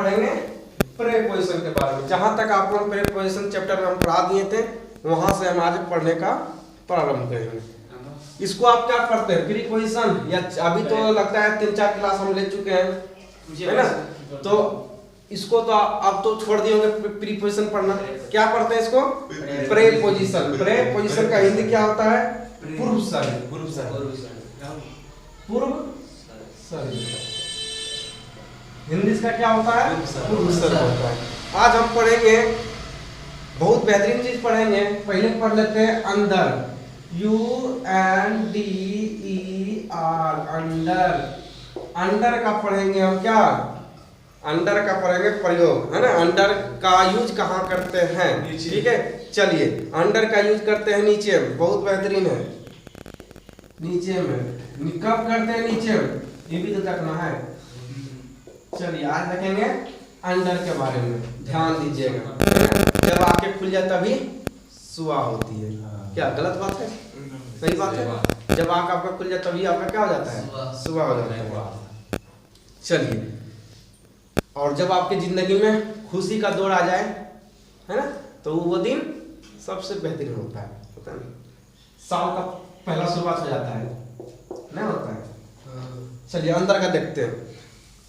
पढ़ेंगे प्रेपोजिशन के बारे में। जहां तक आप लोग प्रेपोजिशन चैप्टर में हम पढ़ा दिए थे, वहां से हम आज पढ़ने का प्रारंभ करेंगे। इसको आप क्या पढ़ते हैं, प्रीपोजिशन, या अभी तो लगता है 3-4 क्लास हम ले चुके हैं, है ना। तो इसको तो आप तो छोड़ दिए होंगे प्रीपोजिशन पढ़ना। क्या पढ़ते हैं इसको, प्रेपोजिशन। प्रेपोजिशन का हिंदी क्या होता है, पूर्व शरीर। पूर्व शरीर हिंदी का क्या होता है, पूर्व शरीर होता है। आज हम पढ़ेंगे बहुत बेहतरीन चीज पढ़ेंगे। पहले पढ़ लेते हैं अंदर, UNDER, अंडर। अंडर का पढ़ेंगे हम क्या, अंडर का पढ़ेंगे प्रयोग, है ना। अंडर का यूज कहाँ करते हैं, ठीक है। चलिए, अंडर का यूज करते हैं नीचे में, बहुत बेहतरीन है। नीचे में कब करते हैं, नीचे में, ये भी तो देखना है। चलिए आज देखेंगे अंडर के बारे में, ध्यान दीजिएगा। जब आंखें खुल जाए तभी सुबह होती है, क्या गलत बात है, सही बात है। जब आंख आपका खुल जाए तभी आपका क्या हो जाता है, सुबह हो जाता है। चलिए, और जब आपकी जिंदगी में खुशी का दौर आ जाए, है ना, तो वो दिन सबसे बेहतरीन होता है, पता नहीं, साल का पहला शुरुआत हो जाता है, नहीं होता है। चलिए अंदर का देखते हैं।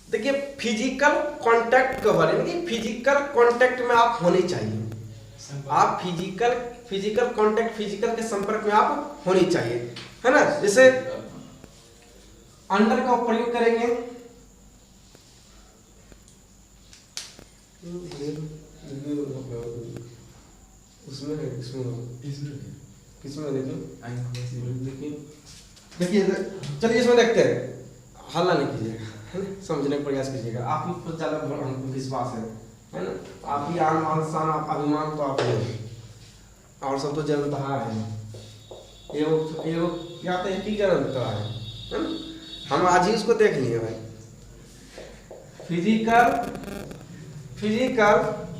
देखिए, फिजिकल कांटेक्ट कवर, यानी कि फिजिकल कांटेक्ट में आप होने चाहिए। आप फिजिकल कांटेक्ट, फिजिकल के संपर्क में आप होनी चाहिए, है ना। जैसे अंडर का प्रयोग करेंगे, उसमें किसमें देखिए, चलिए इसमें देखते हैं। हल्ला नहीं कीजिएगा, समझने का प्रयास कीजिएगा। आप ही पर ज्यादा हमको विश्वास है ना। आप ही आन मान शान, आप अभिमान तो आप ही, और सब तो जनता है। ये क्या तो एक ही जनता है ना। हम आज ही उसको देख लिए भाई। Physical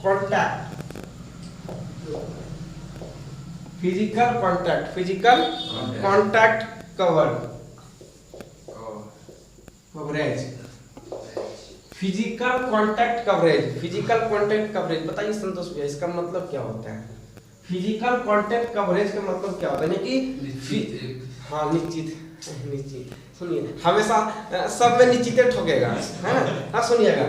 contact coverage. Physical contact coverage बताइए संतोष भैया, इसका मतलब क्या होता है। फिजिकल कॉन्टैक्ट कवरेज का मतलब क्या होता है, यानी कि हाँ निश्चित सुनिए, हमेशा सब में निश्चित ठोकेगा, है ना। हाँ सुनिएगा,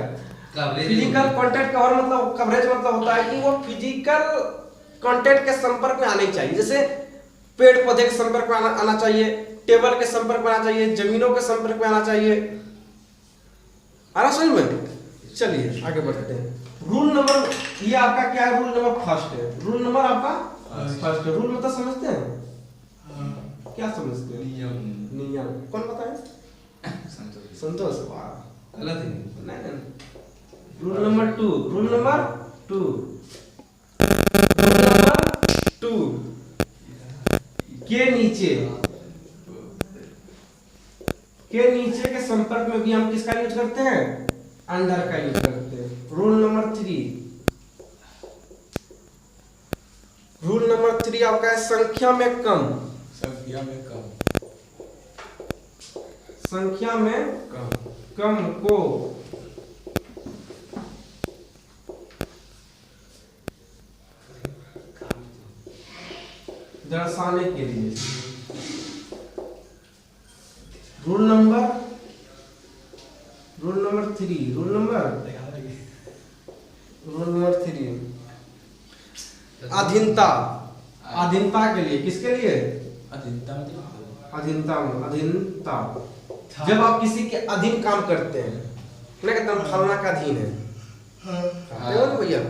फिजिकल कॉन्टैक्ट कवरेज मतलब होता है कि वो फिजिकल कॉन्टैक्ट के संपर्क में आने चाहिए। जैसे पेड़ पौधे के संपर्क में आना चाहिए, टेबल के संपर्क में आना चाहिए, जमीनों के संपर्क में आना चाहिए। आ रहा समझ में। चलिए आगे बढ़ते हैं। रूल नंबर, ये आपका क्या है, रूल नंबर फर्स्ट है। रूल नंबर आपका फर्स्ट है। रूल मतलब समझते हैं, क्या समझते हैं, नियम। कौन बताए, संतोष। गलत नहीं। रूल नंबर टू, के नीचे के संपर्क में भी हम किसका यूज करते हैं, अंडर का यूज करते हैं। रूल नंबर 3 आपका है संख्या में कम को दर्शाने के लिए। रूल नंबर 3 अधीनता के लिए। किसके लिए, अधीनता। जब आप किसी के अधीन काम करते हैं, ना कहते हम फलना का अधीन है भैया,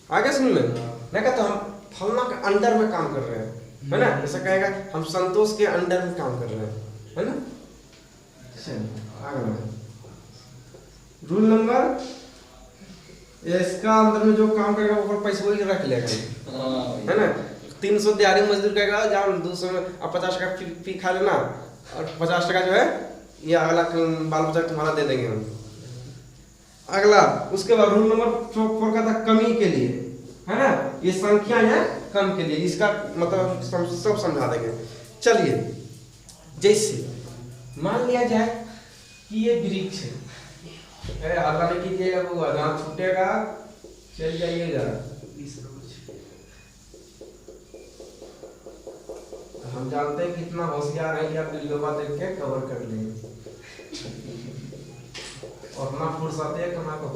आगे सुन ले, ना कहते हम फलना के अंडर में काम कर रहे हैं, है ना। ऐसा कहेगा हम संतोष के अंडर में काम कर रहे हैं, है ना। रूल नंबर, इसका अंदर में जो काम करेगा ऊपर पैसे वही रख लेगा, है ना। 300 दिहाड़ी मजदूर कहेगा, जाओ 200 में अब 50 का फी खा लेना, और 50 टका जो है ये अगला बाल बच्चा तुम्हारा दे देंगे हम। अगला, उसके बाद रूल नंबर 4 का था कमी के लिए, है ना। ये संख्या है कम के लिए, इसका मतलब सब समझा देंगे। चलिए, जैसे मान लिया जाए कि ये वृक्ष है, अरे हल्ला नहीं कीजिएगा बुआ, दांत छूटेगा चल जाइएगा। हम जानते हैं कि इतना होशियार है कि आप वीडियो देख के कवर कर लेंगे और अपना फुर्सत है कमा को।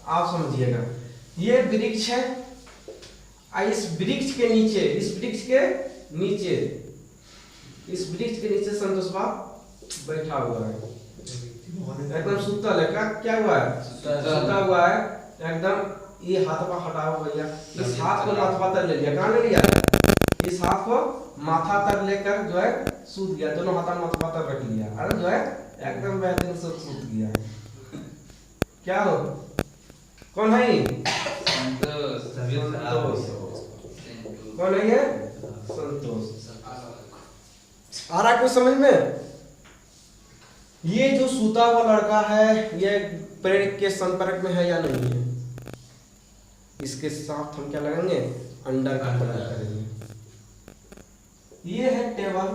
आप समझिएगा, ये वृक्ष है, इस वृक्ष के नीचे, इस वृक्ष के नीचे, इस वृक्ष के नीचे संतोष बाप बैठा हुआ है, एकदम सुतल है। क्या हुआ है? सुता हुआ है एकदम। ये हाथ पर हटाओ भैया, इस हाथ को माथा तर ले लिया। कहाँ ले लिया? इस हाथ को माथा तर लेकर जो है सूत गया, दोनों हाथ माथा तर रख लिया, अरे जो है एकदम बेहतरीन से सूत गया। क्या हो, कौन है ये? संतोष। कौन है ये? संतोष। आ रहा कुछ समझ में? ये जो सूता हुआ लड़का है ये पेड़ के संपर्क में है या नहीं है? इसके साथ हम क्या लगाएंगे? अंडर का प्रयोग करेंगे। ये है टेबल,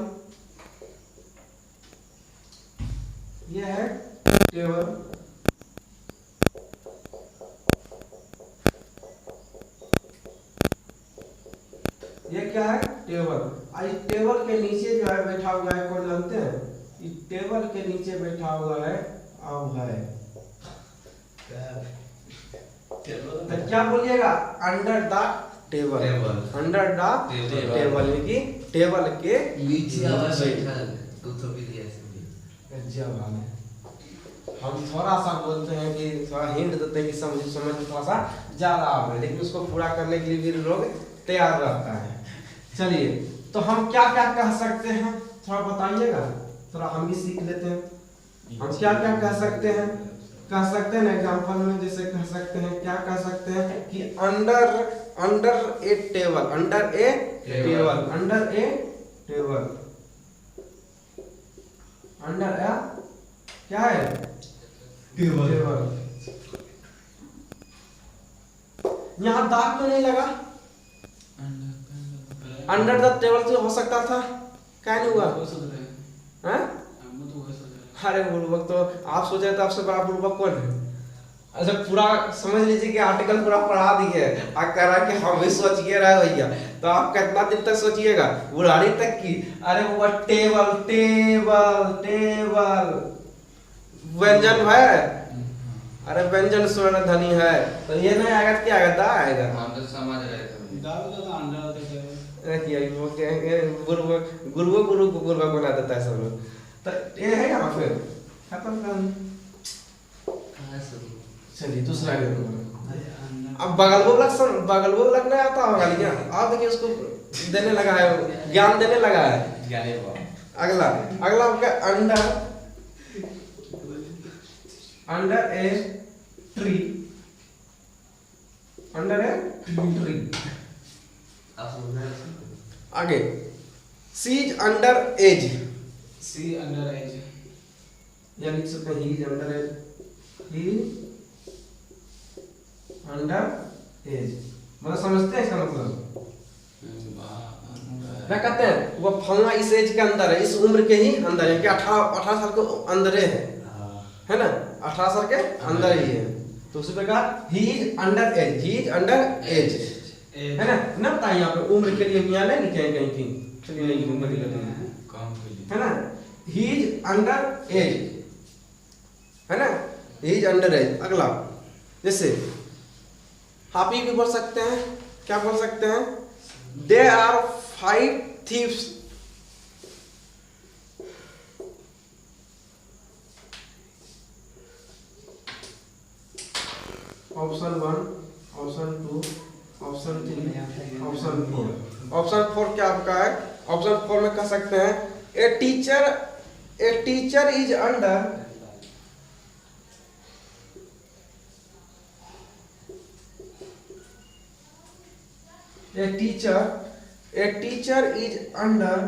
ये है टेबल, ये क्या है? टेबल। इस टेबल के नीचे जो है बैठा हुआ है, कौन जानते हैं? इस टेबल के नीचे बैठा हुआ है अब है तो क्या बोलिएगा? Under the table, under the table, कि टेबल के नीचे हम थोड़ा सा बोलते हैं कि थोड़ा हिंट देते हैं कि समझ थोड़ा सा ज्यादा आ है, लेकिन उसको पूरा करने के लिए भी लोग तैयार रहता है। चलिए, तो हम क्या क्या कह सकते हैं थोड़ा बताइएगा, थोड़ा हम भी सीख लेते हैं। हम क्या क्या कह सकते हैं? कह सकते हैं ना एग्जांपल में, जैसे कह सकते हैं, क्या कह सकते हैं कि अंडर ए टेबल, अंडर ए टेबल, अंडर ए टेबल, अंडर ए क्या है? टेबल। यहाँ दाग तो नहीं लगा? अंडर द टेबल तो हो सकता था, क्या नहीं हुआ? अरे बुड़बक तो आप सोचे तो आपसे बड़ा बुड़बक कौन है? अच्छा पूरा समझ लीजिए कि आर्टिकल पूरा पढ़ा दिए, आप कह रहा कि हम भी सोचिए रहे भैया, तो आप कितना दिन तक सोचिएगा? बुढ़ारी तक की। अरे वो टेबल टेबल टेबल व्यंजन है, अरे व्यंजन स्वर्ण ध्वनि है, तो ये नहीं आएगा क्या आएगा? दा आएगा। हम तो समझ रहे थे गुरु गुरु गुरु गुरु बना देता है सब लोग। तो ये है यहाँ पे खत्म कर। चलिए दूसरा अब बगल वो लगना आता होगा क्या? आप देखिए उसको देने लगा है, ज्ञान देने लगा है। अगला आपका under a tree, under a tree. आगे सीज अंडर एज, सी अंडर एज, या लिख सकते हैं ही अंडर एज, ही अंडर एज, मतलब समझते हैं इसका मतलब? क्या कहते हैं? वो फलना इस एज के अंदर है, इस उम्र के ही अंदर है, कि 18 साल के अंदर है ना, 18 साल के अंदर ही है। तो उसी प्रकार he is under as, he is under as, है ना? ना बताइए यहाँ पे उम्र के लिए मियाँ नहीं लिखे कहीं कहीं, चलिए नहीं उम्र है ना? ही इज अंडर एज, है ना? He is under as. अगला जैसे आप ये भी बोल सकते हैं, क्या बोल सकते हैं? They are 5 thieves, option 1, option 2, option 3, option 4। Option 4 क्या आपका है? ऑप्शन 4 में कह सकते हैं a teacher is under, a teacher is under,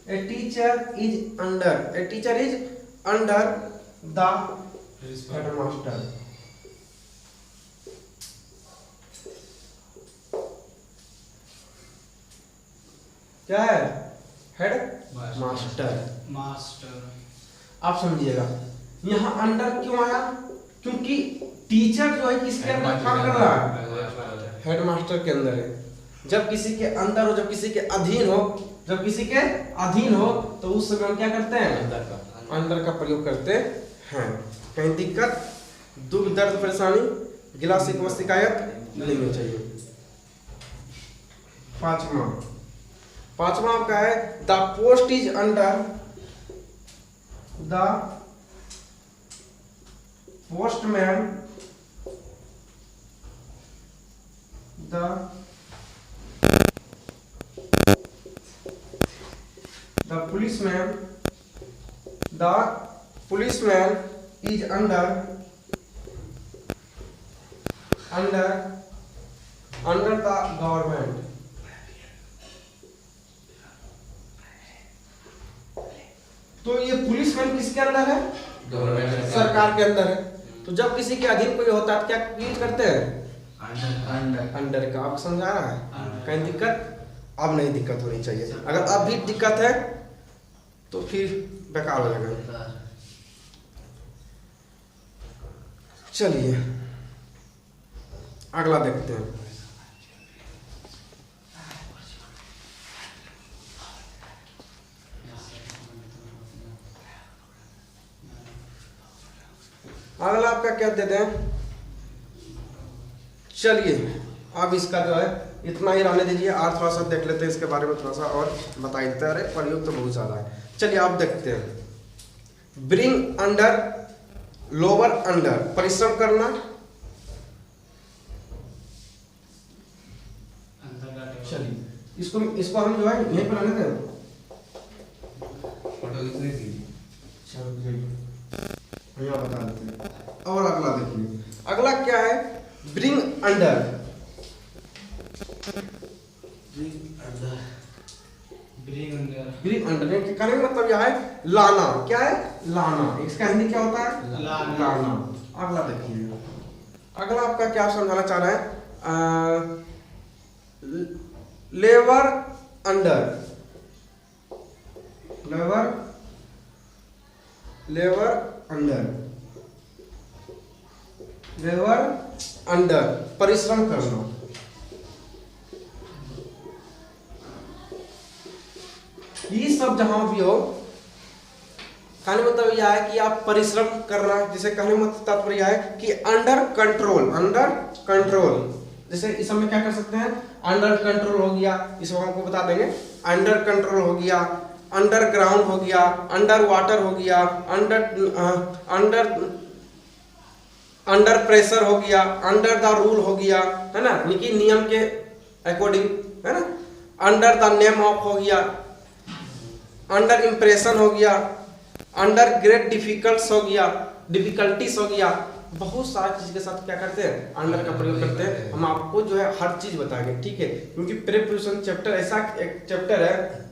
a teacher is under the headmaster। क्या है? Head master. मास्टर। आप समझिएगा यहाँ अंडर क्यों आया, क्योंकि टीचर जो है किसके अंदर काम कर रहा है, हेड मास्टर के अंदर है। जब किसी के अंदर हो, जब किसी के अधीन हो, जब किसी के अधीन हो तो उस समय हम क्या करते हैं, अंडर का प्रयोग करते हैं। कहीं दिक्कत, दुख, दर्द, परेशानी, गिला शिकवा शिकायत नहीं होनी चाहिए। पांचवा आपका है the post is under, the postman, the policeman is under the government। तो ये पुलिसमैन किसके अंदर है, गवर्नमेंट, सरकार के अंदर है। तो जब किसी के अधीन कोई होता है क्या यूज करते हैं, अंडर का। आप समझा रहा है, कहीं दिक्कत, अब नहीं दिक्कत होनी चाहिए। अगर अब भी दिक्कत है तो फिर बेकार हो जाएगा। चलिए अगला देखते हैं। अगला आपका क्या देते हैं, चलिए अब इसका जो है इतना ही रहने दीजिए, और थोड़ा सा देख लेते हैं इसके बारे में, थोड़ा सा और बता देते हैं। अरे प्रयोग तो बहुत ज़्यादा है। चलिए आप देखते हैं। ब्रिंग अंडर, लोअर अंडर, परिश्रम करना। चलिए इसको हम जो है यहीं पर रहने दें। यहाँ बता देते हैं। और अगला देखिए, अगला क्या है, ब्रिंग अंडर। ब्रिंग अंडर कहने का मतलब यह है लाना। क्या है, लाना। इसका हिंदी क्या होता है, लाना। अगला देखिए, अगला आपका क्या समझाना चाह रहा है, लेबर अंडर, लेबर अंडर, परिश्रम करना। ये सब जहां भी हो, कहने मतलब यह है कि आप परिश्रम करना। जिसे कहने मतलब तात्पर्य है कि अंडर कंट्रोल। जैसे इस समय क्या कर सकते हैं, अंडर कंट्रोल हो गया, इसको हमको बता देंगे। अंडर कंट्रोल हो गया, अंडरग्राउंड हो गया, अंडर वाटर हो गया, अंडर प्रेशर हो गया, अंडर द रूल हो गया, है ना, यानी नियम के अकॉर्डिंग, है ना। अंडर द नेम ऑफ हो गया, अंडर इम्प्रेशन हो गया, अंडर ग्रेट डिफिकल्टीज हो गया। बहुत सारा चीज के साथ क्या करते हैं, अंडर का प्रयोग करते हैं। हम आपको जो है हर चीज बताएंगे, ठीक है। क्योंकि प्रीपोजिशन चैप्टर ऐसा एक चैप्टर है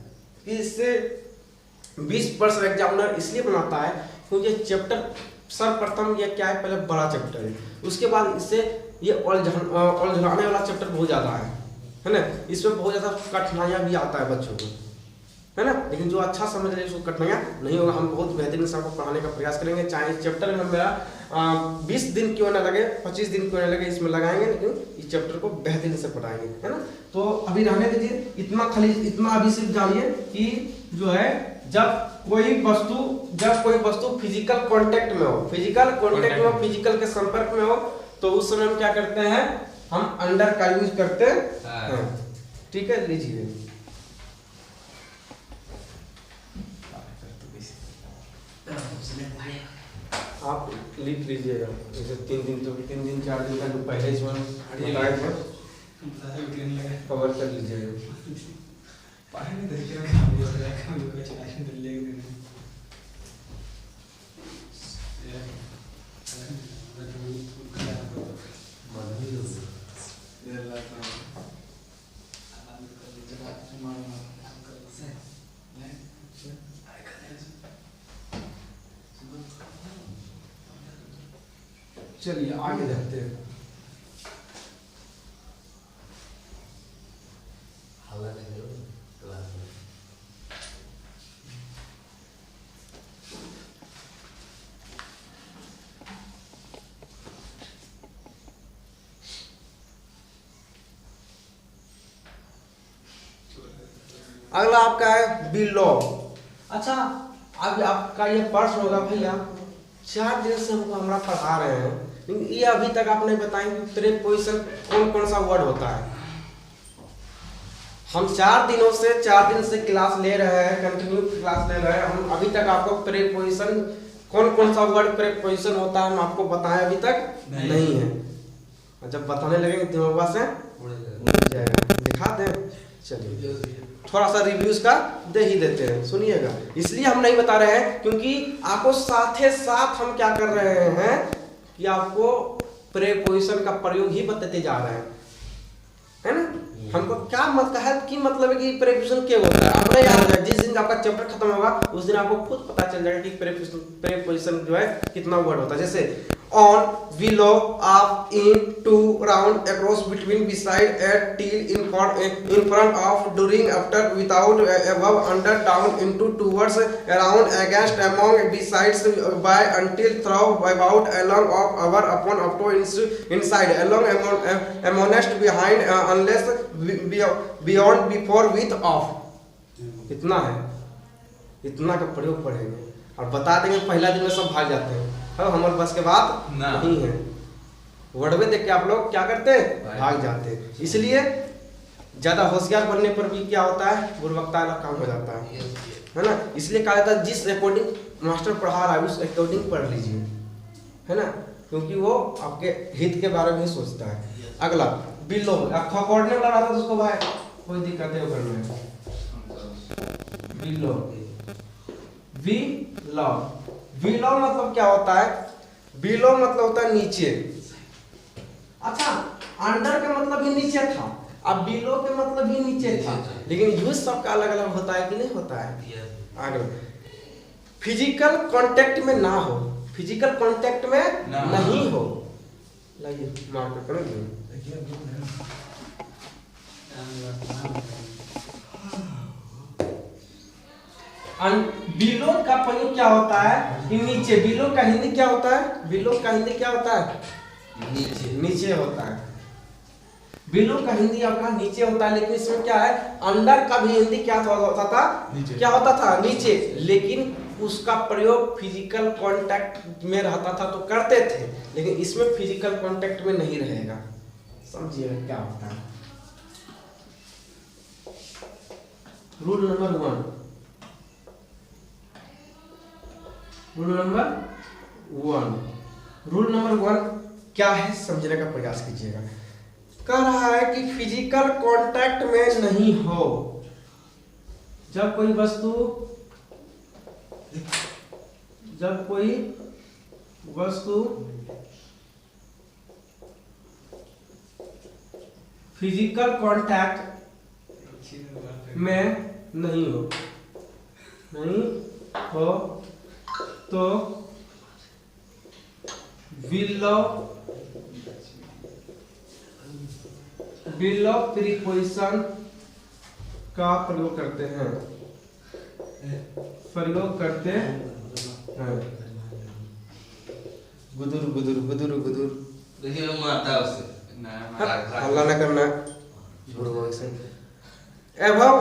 कि इससे 20% एग्जामिनर इसलिए बनाता है क्योंकि चैप्टर सर्वप्रथम ये क्या है, पहले बड़ा चैप्टर है, उसके बाद इससे ये उलझाने वाला चैप्टर बहुत ज़्यादा है ना। इसमें बहुत ज़्यादा कठिनाइयाँ भी आता है बच्चों को, है ना। लेकिन जो अच्छा समझ रहे उसको कठिनाइयाँ नहीं होगा। हम बहुत बेहतरीन से आपको पढ़ाने का प्रयास करेंगे, चाहे इस चैप्टर में मेरा 20 दिन क्यों ना लगे, 25 दिन क्यों ना लगे, इसमें लगाएंगे, लेकिन इस चैप्टर को बेहतरीन से पढ़ाएंगे, है ना। तो अभी रहने दीजिए, इतना अभी सिर्फ जानिए कि जो है जब कोई वस्तु फिजिकल कांटेक्ट में हो, फिजिकल के संपर्क में हो, तो उस समय हम क्या करते हैं, हम अंडर का यूज करते हैं, ठीक है। लीजिए आप लिख लीजिएगा, जैसे 3 दिन 4 दिन का जो पहले इसमें बताए थे कवर कर लीजिएगा। चलिए आगे देखते हैं। अगला आपका है बिलो। अच्छा, अब आपका ये प्रश्न होगा भैया 4 दिन से हमको हमरा पढ़ा रहे हैं, लेकिन ये अभी तक आप नहीं बताएंगे प्रीपोजिशन कौन कौन सा वर्ड होता है। हम 4 दिन से क्लास ले रहे हैं, कंटिन्यू क्लास ले रहे हैं, हम अभी तक आपको प्रीपोजिशन कौन कौन सा वर्ड प्रीपोजिशन होता है हम आपको बताएं अभी तक नहीं है। जब बताने लगेंगे दिमाग से उड़ जाएगा। दिखा दें, चलिए थोड़ा सा रिव्यूज का दे ही देते हैं, सुनिएगा। इसलिए हम नहीं बता रहे हैं क्योंकि आपको साथे साथ हम क्या कर रहे हैं कि आपको प्रीपोजिशन का प्रयोग ही बताते जा रहे हैं, है ना। हमको क्या मतलब है कि प्रीपोजिशन क्या होता है आपने याद है। जिस दिन आपका चैप्टर खत्म होगा उस दिन आपको खुद पता चल जाएगा कि प्रीपोजिशन जो है कितना वर्ड होता है। जैसे on, below, up, in, to, round, across, between, beside, at, till, in front of, during, after, without, above, under, down, into, towards, around, against, among, besides, by, until, through, about, along, of, over, upon, up to, inside, along, amongst, behind, unless, beyond, before, with, off। इतना है, इतना का प्रयोग पढ़ेंगे और बता देंगे पहला दिन में सब भाग जाते हैं। हमारे पास के बात नहीं है, वर्ड देख के आप लोग क्या करते हैं भाग जाते हैं। इसलिए ज्यादा होशियार बनने पर भी क्या होता है बुर्बकता वाला काम हो जाता है ना। इसलिए कहा जाता है जिस अकॉर्डिंग मास्टर पढ़ा रहा है उस अकॉर्डिंग पढ़ लीजिए, है ना, क्योंकि वो आपके हित के बारे में सोचता है। अगला बिलो, खकोड़ने वाला रहता है उसको भाई कोई दिक्कत है करने में। बिलो, वी लव, बिलो मतलब क्या होता है, बिलो मतलब होता है नीचे। अच्छा, अंडर का मतलब भी नीचे था, अब बिलो के मतलब भी नीचे था, लेकिन यूज सबका अलग अलग होता है कि नहीं होता है। आगे फिजिकल कांटेक्ट में ना हो, फिजिकल कांटेक्ट में नहीं हो। लाइए मार्क करेंगे। बिलो का प्रयोग क्या होता है कि नीचे। बिलो का हिंदी क्या होता है, बिलो का हिंदी क्या होता है नीचे, नीचे होता है। बिलो का हिंदी आपका नीचे होता है, लेकिन इसमें क्या है अंडर का भी हिंदी क्या होता था क्या होता था नीचे, लेकिन उसका प्रयोग फिजिकल कांटेक्ट में रहता था तो करते थे, लेकिन इसमें फिजिकल कांटेक्ट में नहीं रहेगा। समझिए क्या होता है। रूल नंबर 1, रूल नंबर 1 क्या है समझने का प्रयास कीजिएगा। कह रहा है कि फिजिकल कांटेक्ट में नहीं हो। जब कोई वस्तु फिजिकल कांटेक्ट में नहीं हो तो बिलो प्रीपोजिशन का प्रयोग करते हैं, गुदुर गुदुर गुदुर गुदुर। देखिए माता उसे हल्ला न करना। एवं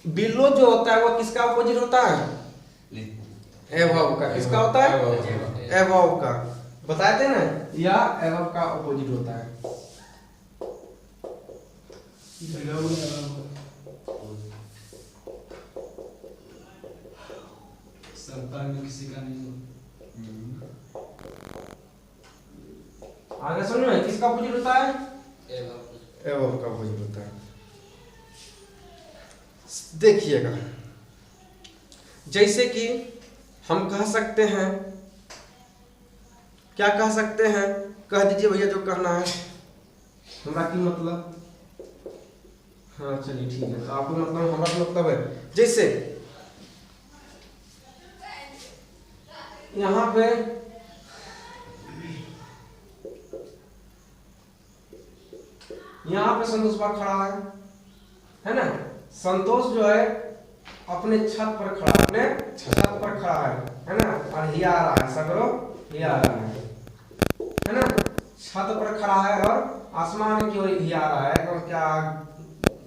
बिलो जो होता है वो किसका अपोजिट होता है, एवव का। किसका होता है एवव का, बताए थे ना, या एवव का अपोजिट होता है। सरकार में किसी का नहीं। आगे सुनो, किसका अपोजिट होता है एवव एवव का अपोजिट होता है। देखिएगा, जैसे कि हम कह सकते हैं, क्या कह सकते हैं, कह दीजिए भैया जो कहना है। हमरा की मतलब, हाँ चलिए ठीक है, तो आपको मतलब हमारा मतलब है, जैसे यहाँ पे संतोष बाग खड़ा है ना। संतोष जो है अपने छत पर खड़ा है ना, और हिया आ रहा है, सगरो हिया आ रहा है ना। छत पर खड़ा है और आसमान की ओर हिया आ रहा है, और क्या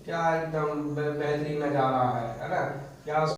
क्या एकदम बेहतरीन नजारा है ना, क्या